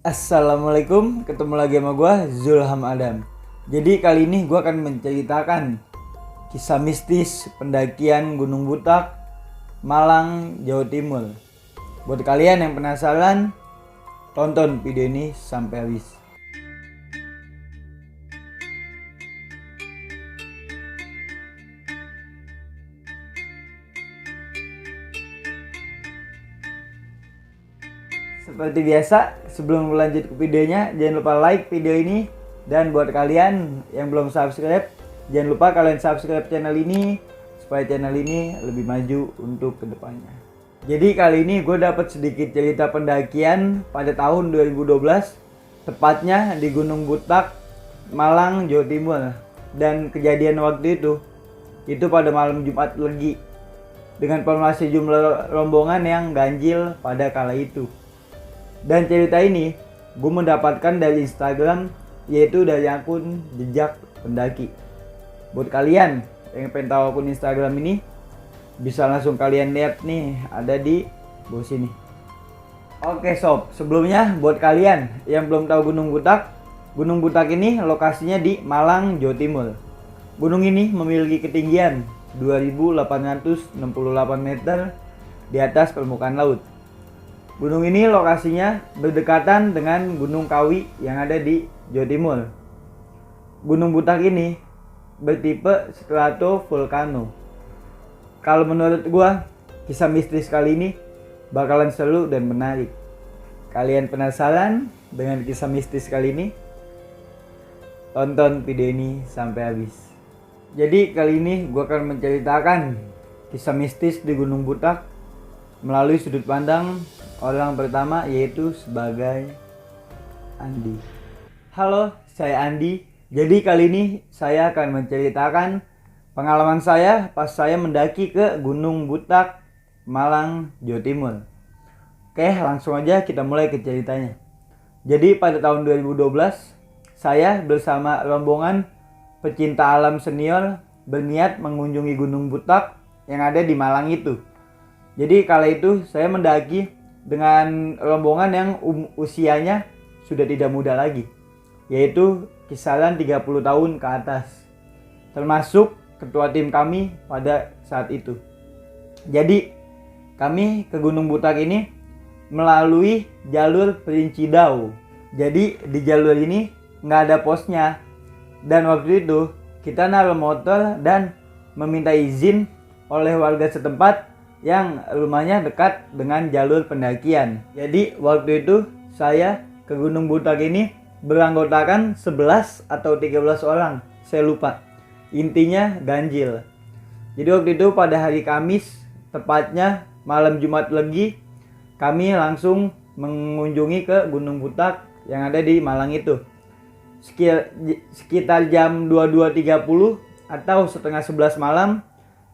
Assalamualaikum, ketemu lagi sama gue Zulham Adam. Jadi kali ini gue akan menceritakan kisah mistis pendakian Gunung Butak, Malang, Jawa Timur. Buat kalian yang penasaran, tonton video ini sampai habis. Seperti biasa, sebelum lanjut ke videonya, jangan lupa like video ini. Dan buat kalian yang belum subscribe, jangan lupa kalian subscribe channel ini supaya channel ini lebih maju untuk kedepannya. Jadi kali ini gue dapat sedikit cerita pendakian pada tahun 2012, tepatnya di Gunung Butak, Malang, Jawa Timur. Dan kejadian waktu itu pada malam Jumat Legi, dengan formasi jumlah rombongan yang ganjil pada kala itu. Dan cerita ini gue mendapatkan dari Instagram, yaitu dari akun Jejak Pendaki. Buat kalian yang pengen tahu akun Instagram ini, bisa langsung kalian lihat nih, ada di bawah sini. Oke sob, sebelumnya buat kalian yang belum tahu Gunung Butak ini lokasinya di Malang, Jawa Timur. Gunung ini memiliki ketinggian 2.868 meter di atas permukaan laut. Gunung ini lokasinya berdekatan dengan Gunung Kawi yang ada di Jawa Timur. Gunung Butak ini bertipe stratovolcano. Kalau menurut gua, kisah mistis kali ini bakalan seru dan menarik. Kalian penasaran dengan kisah mistis kali ini? Tonton video ini sampai habis. Jadi kali ini gua akan menceritakan kisah mistis di Gunung Butak melalui sudut pandang orang pertama, yaitu sebagai Andi. Halo, saya Andi. Jadi kali ini saya akan menceritakan pengalaman saya pas saya mendaki ke Gunung Butak, Malang, Jawa Timur. Oke, langsung aja kita mulai ke ceritanya. Jadi pada tahun 2012, saya bersama rombongan pecinta alam senior berniat mengunjungi Gunung Butak yang ada di Malang itu. Jadi kala itu saya mendaki dengan rombongan yang usianya sudah tidak muda lagi, yaitu kisaran 30 tahun ke atas, termasuk ketua tim kami pada saat itu. Jadi kami ke Gunung Butak ini melalui jalur Perincidau. Jadi di jalur ini nggak ada posnya, dan waktu itu kita naruh motor dan meminta izin oleh warga setempat yang rumahnya dekat dengan jalur pendakian. Jadi waktu itu saya ke Gunung Butak ini beranggotakan 11 atau 13 orang, saya lupa. Intinya ganjil. Jadi waktu itu pada hari Kamis, tepatnya malam Jumat Legi, kami langsung mengunjungi ke Gunung Butak yang ada di Malang itu. Sekitar jam 22.30 atau setengah 11 malam,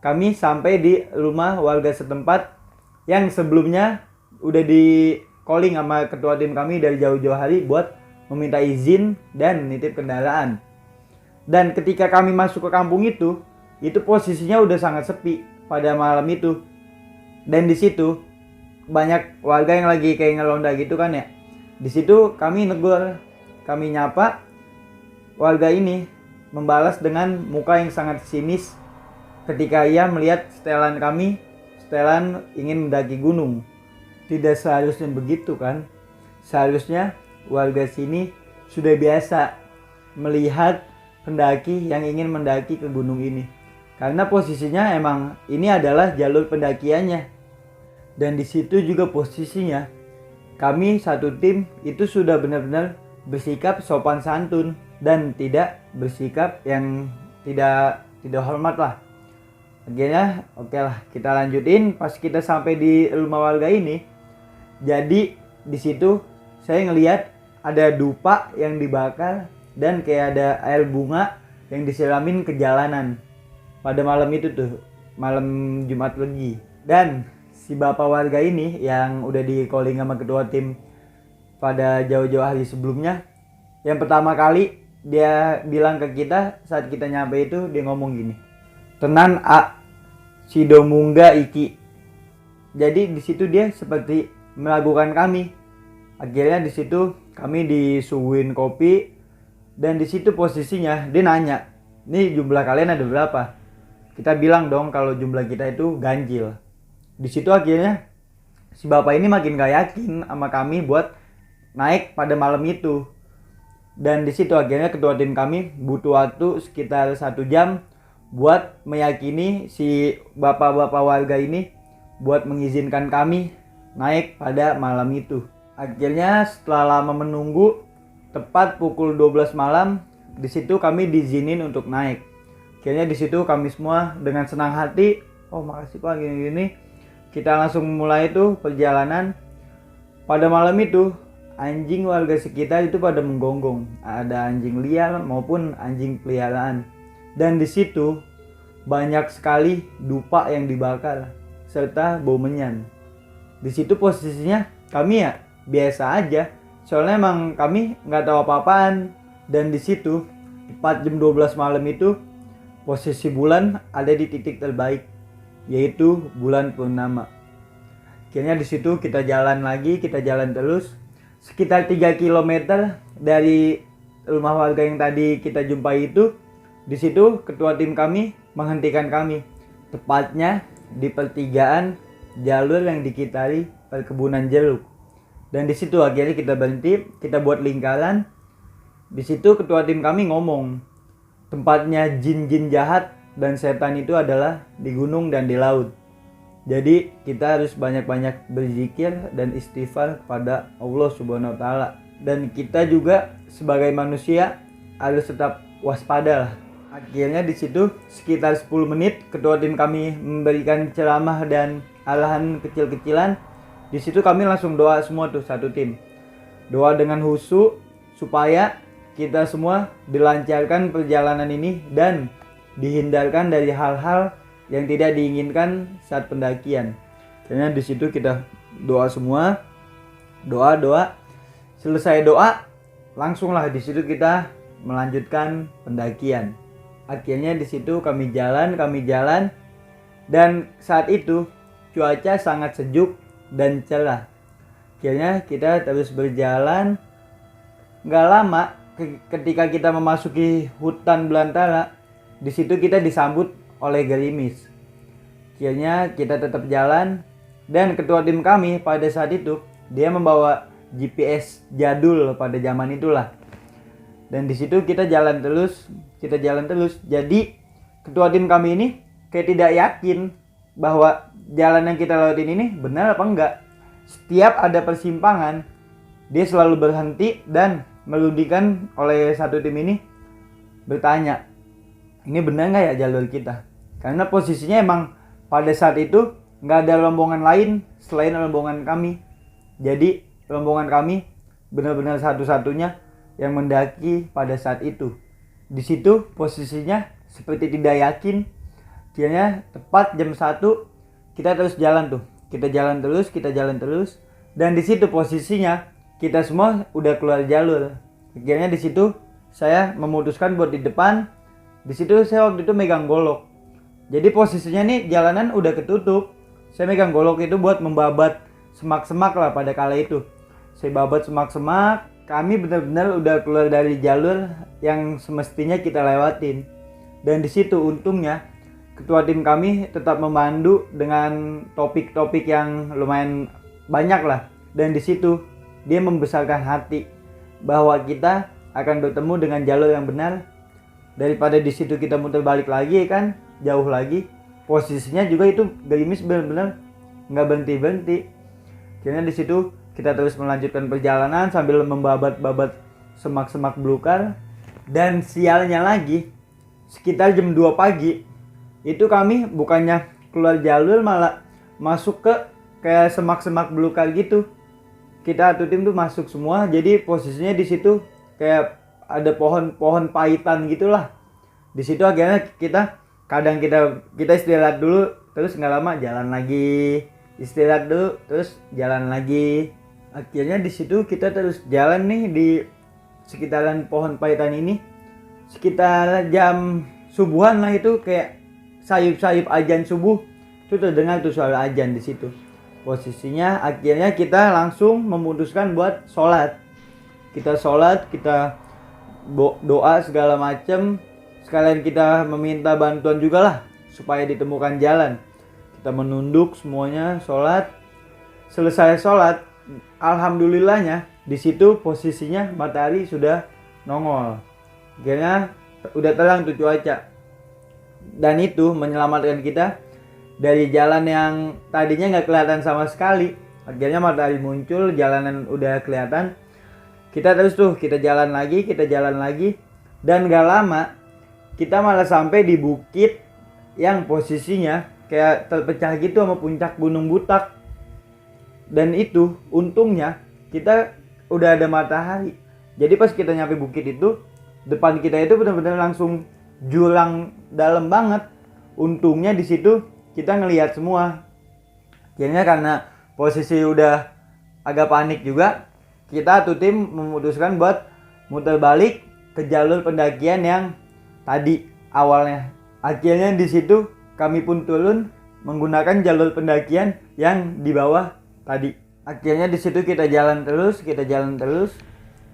kami sampai di rumah warga setempat yang sebelumnya udah di calling sama ketua tim kami dari jauh-jauh hari buat meminta izin dan nitip kendaraan. Dan ketika kami masuk ke kampung itu posisinya udah sangat sepi pada malam itu. Dan di situ banyak warga yang lagi kayak ngelonda gitu kan ya. Di situ kami negur, kami nyapa, warga ini membalas dengan muka yang sangat sinis ketika ia melihat setelan kami, setelan ingin mendaki gunung. Tidak seharusnya begitu kan? Seharusnya warga sini sudah biasa melihat pendaki yang ingin mendaki ke gunung ini. Karena posisinya emang ini adalah jalur pendakiannya. Dan di situ juga posisinya kami satu tim itu sudah benar-benar bersikap sopan santun dan tidak bersikap yang tidak hormat lah. Akhirnya oke lah, kita lanjutin. Pas kita sampai di rumah warga ini, jadi di situ saya ngelihat ada dupa yang dibakar dan kayak ada air bunga yang disiramin ke jalanan pada malam itu tuh, malam Jumat Legi. Dan si bapak warga ini yang udah di calling sama ketua tim pada jauh-jauh hari sebelumnya, yang pertama kali dia bilang ke kita saat kita nyampe itu, dia ngomong gini, "Tenan A, Sido Mungga Iki." Jadi di situ dia seperti meragukan kami Akhirnya di situ kami disuguhin kopi, dan di situ posisinya dia nanya, nih jumlah kalian ada berapa? Kita bilang dong kalau jumlah kita itu ganjil. Di situ akhirnya si bapak ini makin gak yakin sama kami buat naik pada malam itu. Dan di situ akhirnya ketua tim kami butuh waktu sekitar 1 jam buat meyakini si bapak-bapak warga ini buat mengizinkan kami naik pada malam itu. Akhirnya setelah lama menunggu, tepat pukul 12 malam, di situ kami diizinin untuk naik. Akhirnya di situ kami semua dengan senang hati, oh makasih Pak gini-gini. Kita langsung mulai itu perjalanan. Pada malam itu anjing warga sekitar itu pada menggonggong. Ada anjing liar maupun anjing peliharaan. Dan di situ banyak sekali dupa yang dibakar serta bau menyan. Di situ posisinya kami ya biasa aja, soalnya emang kami nggak tahu apa-apaan. Dan di situ tepat jam 12 malam itu posisi bulan ada di titik terbaik, yaitu bulan purnama. Akhirnya di situ kita jalan lagi, kita jalan terus sekitar 3 km dari rumah warga yang tadi kita jumpai itu. Di situ ketua tim kami menghentikan kami, tepatnya di pertigaan jalur yang dikitari perkebunan jeruk. Dan di situ akhirnya kita berhenti, kita buat lingkaran. Di situ ketua tim kami ngomong, tempatnya jin-jin jahat dan setan itu adalah di gunung dan di laut. Jadi kita harus banyak-banyak berzikir dan istighfar kepada Allah Subhanahu wa taala. Dan kita juga sebagai manusia harus tetap waspada lah. Akhirnya di situ sekitar 10 menit ketua tim kami memberikan ceramah dan arahan kecil-kecilan. Di situ kami langsung doa semua tuh satu tim. Doa dengan khusyuk supaya kita semua dilancarkan perjalanan ini dan dihindarkan dari hal-hal yang tidak diinginkan saat pendakian. Karena di situ kita doa semua, doa. Selesai doa, langsunglah di situ kita melanjutkan pendakian. Akhirnya di situ kami jalan dan saat itu cuaca sangat sejuk dan cerah. Akhirnya kita terus berjalan. Gak lama ketika kita memasuki hutan belantara, di situ kita disambut oleh gerimis. Akhirnya kita tetap jalan, dan ketua tim kami pada saat itu dia membawa GPS jadul pada zaman itulah. Dan di situ kita jalan terus. Jadi ketua tim kami ini kayak tidak yakin bahwa jalan yang kita lewatin ini benar apa enggak. Setiap ada persimpangan, dia selalu berhenti dan meludihkan oleh satu tim ini bertanya, ini benar nggak ya jalur kita? Karena posisinya emang pada saat itu nggak ada rombongan lain selain rombongan kami. Jadi rombongan kami benar-benar satu-satunya yang mendaki pada saat itu. Di situ posisinya seperti tidak yakin. Akhirnya tepat jam 1 kita terus jalan tuh. Kita jalan terus dan di situ posisinya kita semua udah keluar jalur. Akhirnya di situ saya memutuskan buat di depan. Di situ saya waktu itu megang golok. Jadi posisinya nih jalanan udah ketutup. Saya megang golok itu buat membabat semak-semak lah pada kala itu. Saya babat semak-semak. Kami benar-benar udah keluar dari jalur yang semestinya kita lewatin. Dan di situ untungnya ketua tim kami tetap memandu dengan topik-topik yang lumayan banyak lah. Dan di situ dia membesarkan hati bahwa kita akan bertemu dengan jalur yang benar. Daripada di situ kita muter balik lagi kan, jauh lagi. Posisinya juga itu gerimis benar-benar nggak berhenti-berhenti. Akhirnya di situ kita terus melanjutkan perjalanan sambil membabat-babat semak-semak belukar. Dan sialnya lagi, sekitar jam 2 pagi itu kami bukannya keluar jalur malah masuk ke kayak semak-semak belukar gitu. Kita satu tim tuh masuk semua. Jadi posisinya di situ kayak ada pohon-pohon pahitan gitulah. Di situ akhirnya kita istirahat dulu, terus nggak lama jalan lagi. Istirahat dulu, terus jalan lagi. Akhirnya di situ kita terus jalan nih di sekitaran pohon pahitan ini. Sekitar jam subuhan lah itu kayak sayup-sayup azan subuh. Itu terdengar tuh suara azan di situ. Posisinya akhirnya kita langsung memutuskan buat sholat. Kita sholat, kita doa segala macem. Sekalian kita meminta bantuan juga lah supaya ditemukan jalan. Kita menunduk semuanya, sholat. Selesai sholat, alhamdulillahnya di situ posisinya matahari sudah nongol. Akhirnya udah terang tuh cuaca. Dan itu menyelamatkan kita dari jalan yang tadinya nggak kelihatan sama sekali. Akhirnya matahari muncul, jalanan udah kelihatan. Kita terus tuh, kita jalan lagi. Dan gak lama kita malah sampai di bukit yang posisinya kayak terpecah gitu sama puncak Gunung Butak. Dan itu untungnya kita udah ada matahari. Jadi pas kita nyampe bukit itu, depan kita itu benar-benar langsung jurang dalam banget. Untungnya di situ kita ngelihat semua. Akhirnya karena posisi udah agak panik juga, kita tuh tim memutuskan buat muter balik ke jalur pendakian yang tadi awalnya. Akhirnya di situ kami pun turun menggunakan jalur pendakian yang di bawah tadi. Akhirnya di situ kita jalan terus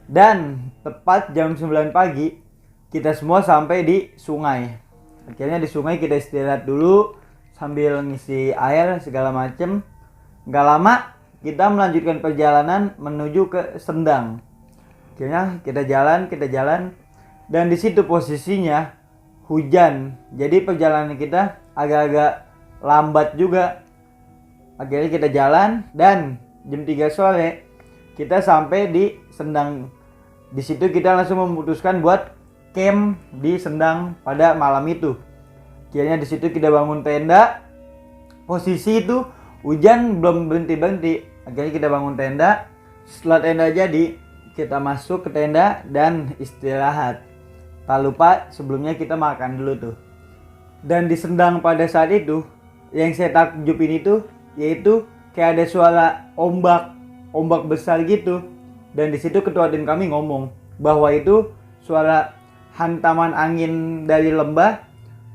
dan tepat jam 9 pagi kita semua sampai di sungai. Akhirnya di sungai kita istirahat dulu sambil ngisi air segala macem. Gak lama kita melanjutkan perjalanan menuju ke Sendang. Akhirnya kita jalan dan di situ posisinya hujan. Jadi perjalanan kita agak-agak lambat juga. Akhirnya kita jalan dan jam 3 sore kita sampai di Sendang. Di situ kita langsung memutuskan buat camp di Sendang pada malam itu. Akhirnya di situ kita bangun tenda. Posisi itu hujan belum berhenti. Akhirnya kita bangun tenda. Setelah tenda jadi, kita masuk ke tenda dan istirahat. Tak lupa sebelumnya kita makan dulu tuh. Dan di Sendang pada saat itu, yang saya takjubin itu yaitu kayak ada suara ombak besar gitu. Dan di situ ketua tim kami ngomong bahwa itu suara hantaman angin dari lembah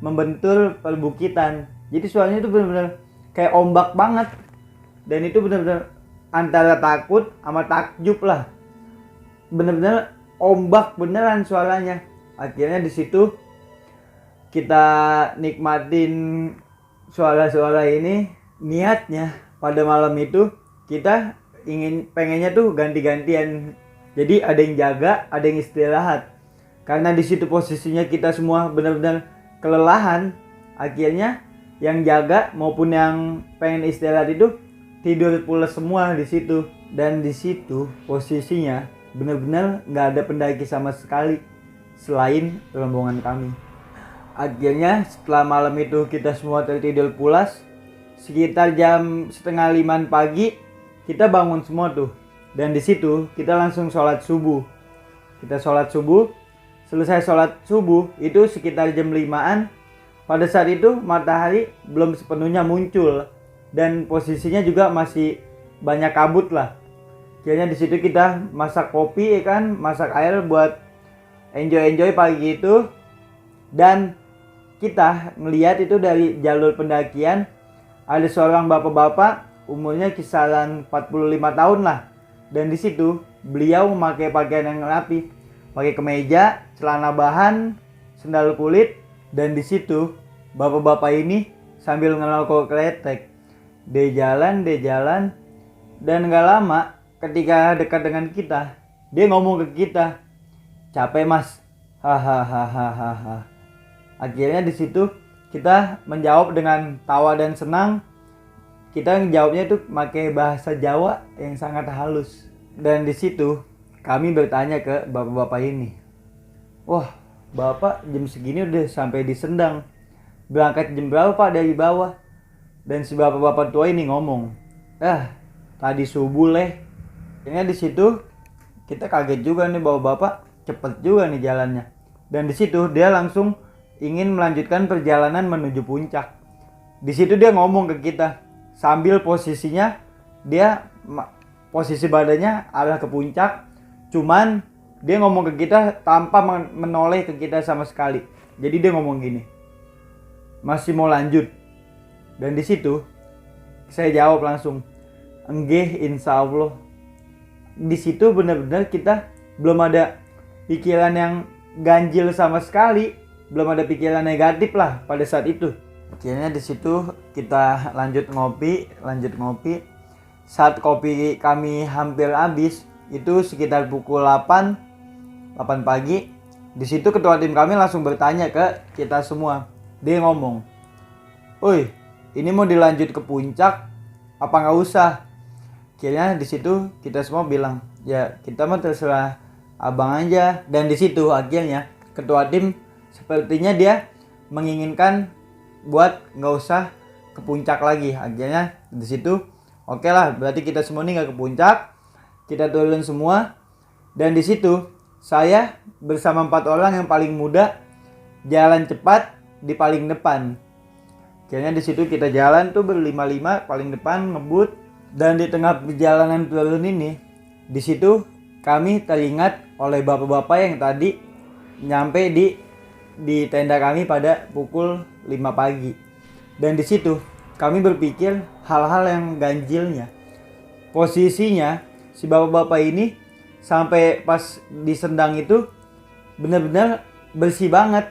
membentur perbukitan. Jadi suaranya itu benar-benar kayak ombak banget. Dan itu benar-benar antara takut sama takjub lah. Benar-benar ombak beneran suaranya. Akhirnya di situ kita nikmatin suara-suara ini. Niatnya pada malam itu kita pengennya tuh ganti-gantian. Jadi ada yang jaga, ada yang istirahat. Karena di situ posisinya kita semua benar-benar kelelahan. Akhirnya yang jaga maupun yang pengen istirahat itu tidur pulas semua di situ. Dan di situ posisinya benar-benar nggak ada pendaki sama sekali selain rombongan kami. Akhirnya setelah malam itu kita semua tertidur pulas. Sekitar jam 4:30 pagi kita bangun semua tuh. Dan di situ kita langsung sholat subuh. Kita sholat subuh. Selesai sholat subuh itu sekitar jam 5-an. Pada saat itu matahari belum sepenuhnya muncul dan posisinya juga masih banyak kabut lah. Akhirnya di situ kita masak kopi, masak air buat enjoy pagi itu. Dan kita ngelihat itu dari jalur pendakian ada seorang bapak-bapak umurnya kisaran 45 tahun lah. Dan di situ beliau memakai pakaian yang rapi. Pakai kemeja, celana bahan, sendal kulit, dan di situ bapak-bapak ini sambil ngerokok kretek. Dia jalan, dan gak lama ketika dekat dengan kita, dia ngomong ke kita, "Capek mas, hahaha." Akhirnya di situ kita menjawab dengan tawa dan senang. Kita jawabnya itu pakai bahasa Jawa yang sangat halus. Dan di situ kami bertanya ke bapak-bapak ini, "Wah, bapak jam segini udah sampai di Sendang. Berangkat jam berapa pak dari bawah?" Dan si bapak-bapak tua ini ngomong, tadi subuh leh." Akhirnya di situ kita kaget juga nih bahwa bapak cepet juga nih jalannya. Dan di situ dia langsung ingin melanjutkan perjalanan menuju puncak. Di situ dia ngomong ke kita sambil posisinya dia posisi badannya arah ke puncak. Cuman dia ngomong ke kita tanpa menoleh ke kita sama sekali. Jadi dia ngomong gini, "Masih mau lanjut?" Dan di situ saya jawab langsung, Enggih, insya Allah. Di situ benar-benar kita belum ada pikiran yang ganjil sama sekali, belum ada pikiran negatif lah pada saat itu. Akhirnya di situ kita lanjut ngopi. Saat kopi kami hampir habis, itu sekitar pukul 8 pagi. Di situ ketua tim kami langsung bertanya ke kita semua. Dia ngomong, "Oi, ini mau dilanjut ke puncak apa nggak usah?" Akhirnya di situ kita semua bilang, "Ya, kita mah terserah abang aja." Dan di situ akhirnya ketua tim sepertinya dia menginginkan buat nggak usah ke puncak lagi. Akhirnya di situ oke lah, berarti kita semua nih nggak ke puncak, kita turun semua. Dan di situ saya bersama 4 orang yang paling muda jalan cepat di paling depan. Akhirnya di situ kita jalan tuh berlima-lima paling depan ngebut. Dan di tengah perjalanan turun ini, di situ kami teringat oleh bapak-bapak yang tadi nyampe di tenda kami pada pukul 5 pagi. Dan di situ kami berpikir hal-hal yang ganjilnya. Posisinya si bapak-bapak ini sampai pas di sendang itu benar-benar bersih banget.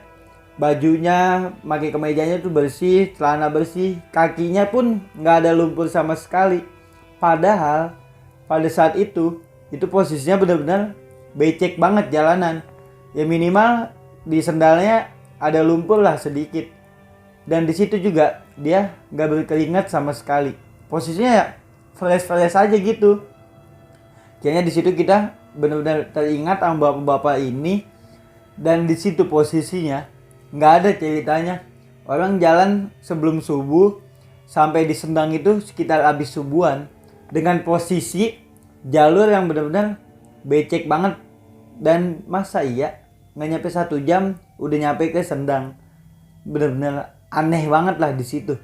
Bajunya, pakai kemejanya tuh bersih, celana bersih, kakinya pun nggak ada lumpur sama sekali. Padahal pada saat itu posisinya benar-benar becek banget jalanan. Ya minimal di sendalnya ada lumpur lah sedikit. Dan di situ juga dia nggak berkeringat sama sekali. Posisinya ya fresh aja gitu. Kayaknya di situ kita benar-benar teringat sama bapak-bapak ini. Dan di situ posisinya nggak ada ceritanya. Orang jalan sebelum subuh sampai di Sendang itu sekitar habis subuhan. Dengan posisi jalur yang benar-benar becek banget. Dan masa iya nggak nyampe 1 jam udah nyampe ke Sendang. Benar-benar aneh banget lah di situ.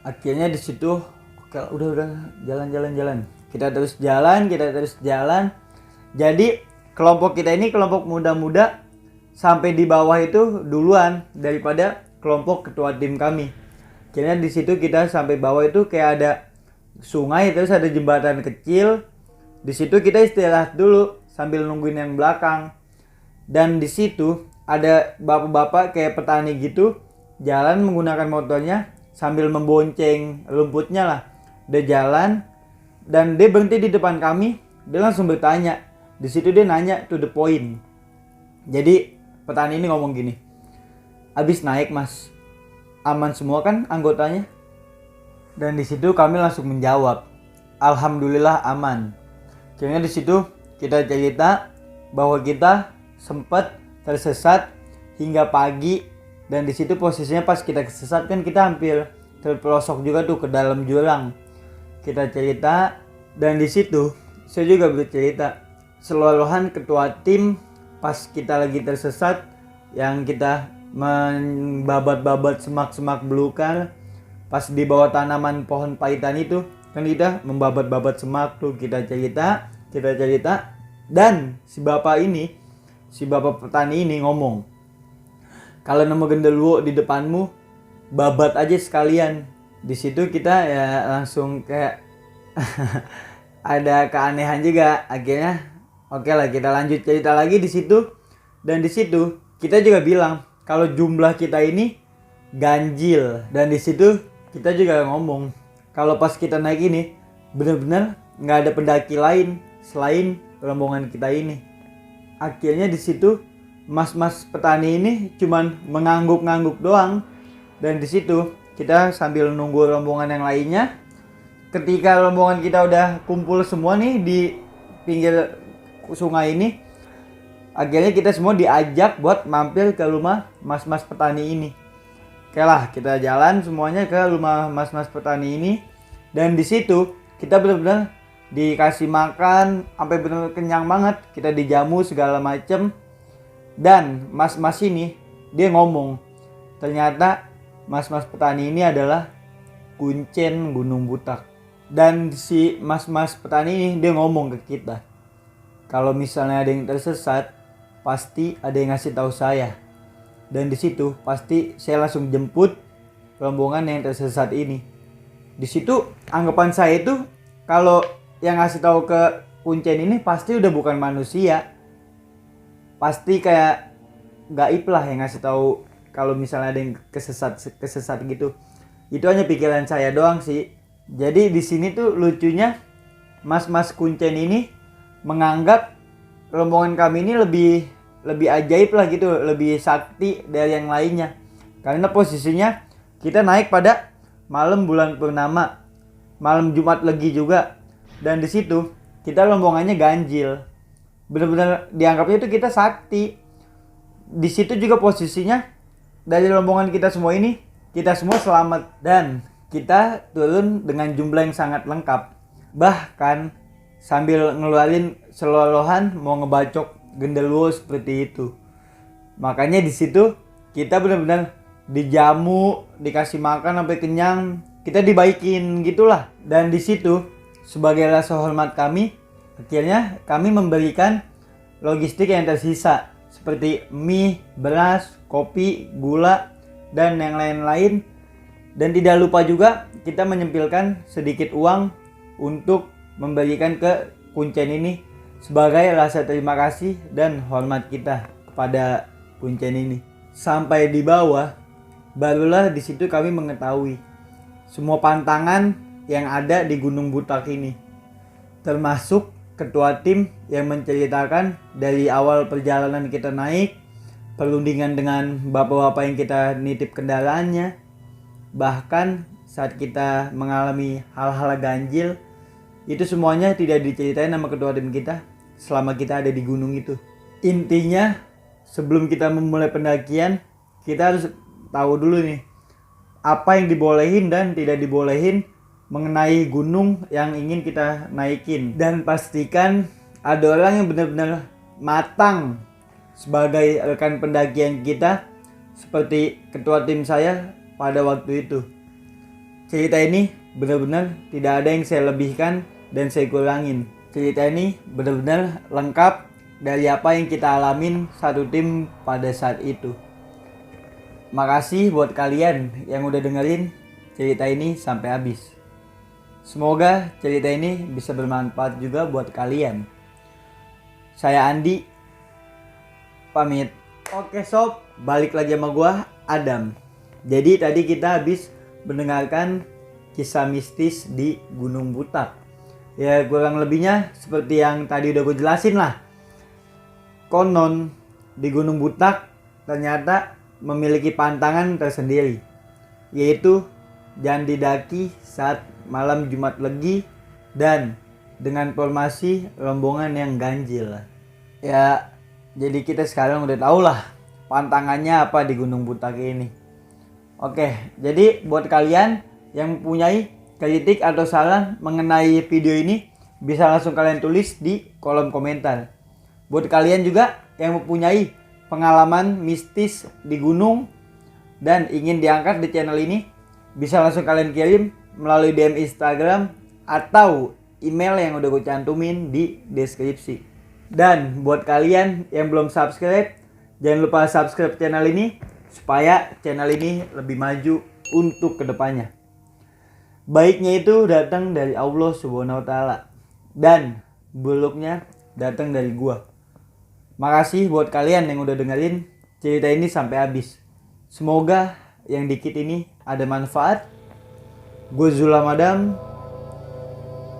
Akhirnya di situ oke, udah jalan. Kita terus jalan. Jadi kelompok kita ini kelompok muda-muda sampai di bawah itu duluan daripada kelompok ketua tim kami. Akhirnya di situ kita sampai bawah itu kayak ada sungai, terus ada jembatan kecil. Di situ kita istirahat dulu sambil nungguin yang belakang. Dan di situ ada bapak-bapak kayak petani gitu jalan menggunakan motornya sambil membonceng rumputnya lah. Dia jalan dan dia berhenti di depan kami. Dia langsung bertanya. Di situ dia nanya to the point. Jadi petani ini ngomong gini, "Abis naik mas, aman semua kan anggotanya?" Dan di situ kami langsung menjawab, "Alhamdulillah aman." Akhirnya di situ kita cerita bahwa kita sempat tersesat hingga pagi. Dan di situ posisinya pas kita kesesat kan kita hampir terpelosok juga tuh ke dalam jurang. Kita cerita dan di situ saya juga bercerita seluruhan ketua tim pas kita lagi tersesat yang kita membabat-babat semak-semak belukar. Pas di bawah tanaman pohon paitan itu kan kita membabat-babat semak tuh, kita cerita. Dan si bapak petani ini ngomong, "Kalau nemu genderuwo di depanmu, babat aja sekalian." Di situ kita ya langsung kayak ada keanehan juga. Akhirnya oke lah, kita lanjut cerita lagi di situ. Dan di situ kita juga bilang kalau jumlah kita ini ganjil. Dan di situ kita juga ngomong kalau pas kita naik ini benar-benar nggak ada pendaki lain selain rombongan kita ini. Akhirnya di situ mas-mas petani ini cuman mengangguk-ngangguk doang. Dan di situ kita sambil nunggu rombongan yang lainnya. Ketika rombongan kita udah kumpul semua nih di pinggir sungai ini, akhirnya kita semua diajak buat mampir ke rumah mas-mas petani ini. Oke lah, kita jalan semuanya ke rumah mas-mas petani ini. Dan di situ kita benar-benar dikasih makan sampai benar-benar kenyang banget. Kita dijamu segala macem. Dan mas-mas ini dia ngomong, ternyata mas-mas petani ini adalah kuncen Gunung Butak. Dan si mas-mas petani ini dia ngomong ke kita, kalau misalnya ada yang tersesat, pasti ada yang ngasih tahu saya. Dan di situ pasti saya langsung jemput rombongan yang tersesat ini. Di situ anggapan saya itu kalau yang ngasih tahu ke Kuncen ini pasti udah bukan manusia. Pasti kayak gaib lah yang ngasih tahu kalau misalnya ada yang kesesat gitu. Itu hanya pikiran saya doang sih. Jadi di sini tuh lucunya Mas Kuncen ini menganggap rombongan kami ini lebih ajaib lah gitu, lebih sakti dari yang lainnya. Karena posisinya kita naik pada malam bulan purnama, malam Jumat Legi juga. Dan di situ kita rombongannya ganjil. Benar-benar dianggapnya itu kita sakti. Di situ juga posisinya dari rombongan kita semua ini, kita semua selamat dan kita turun dengan jumlah yang sangat lengkap. Bahkan sambil ngeluarin selolohan mau ngebacok genderuwo seperti itu. Makanya di situ kita benar-benar dijamu, dikasih makan sampai kenyang, kita dibaikin gitulah. Dan di situ sebagai rasa hormat kami, akhirnya kami memberikan logistik yang tersisa seperti mie, beras, kopi, gula, dan yang lain-lain. Dan tidak lupa juga kita menyempilkan sedikit uang untuk memberikan ke Kuncen ini sebagai rasa terima kasih dan hormat kita kepada Kuncen ini. Sampai di bawah, barulah di situ kami mengetahui semua pantangan yang ada di Gunung Butak ini, termasuk ketua tim yang menceritakan dari awal perjalanan kita naik, perundingan dengan bapak-bapak yang kita nitip kendaraannya, bahkan saat kita mengalami hal-hal ganjil, itu semuanya tidak diceritain sama ketua tim kita selama kita ada di gunung itu. Intinya sebelum kita memulai pendakian, kita harus tahu dulu nih apa yang dibolehin dan tidak dibolehin mengenai gunung yang ingin kita naikin. Dan pastikan ada orang yang benar-benar matang sebagai rekan pendakian kita, seperti ketua tim saya pada waktu itu. Cerita ini benar-benar tidak ada yang saya lebihkan dan saya kurangin. Cerita ini benar-benar lengkap dari apa yang kita alamin satu tim pada saat itu. Makasih buat kalian yang udah dengerin cerita ini sampai habis. Semoga cerita ini bisa bermanfaat juga buat kalian. Saya Andi, pamit. Oke sob, balik lagi sama gua, Adam. Jadi tadi kita habis mendengarkan kisah mistis di Gunung Butak. Ya kurang lebihnya seperti yang tadi udah gue jelasin lah. Konon di Gunung Butak ternyata memiliki pantangan tersendiri, yaitu jangan didaki saat malam Jumat Legi dan dengan formasi rombongan yang ganjil. Ya jadi kita sekarang udah tahu lah pantangannya apa di Gunung Butak ini. Oke, jadi buat kalian yang mempunyai kritik atau saran mengenai video ini, bisa langsung kalian tulis di kolom komentar. Buat kalian juga yang mempunyai pengalaman mistis di gunung dan ingin diangkat di channel ini, bisa langsung kalian kirim melalui DM Instagram atau email yang udah gue cantumin di deskripsi. Dan buat kalian yang belum subscribe, jangan lupa subscribe channel ini supaya channel ini lebih maju untuk kedepannya. Baiknya itu datang dari Allah Subhanahu wa Ta'ala dan buruknya datang dari gua. Makasih buat kalian yang udah dengerin cerita ini sampai habis. Semoga yang dikit ini ada manfaat. Gue Zulam Adam.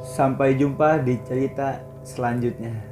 Sampai jumpa di cerita selanjutnya.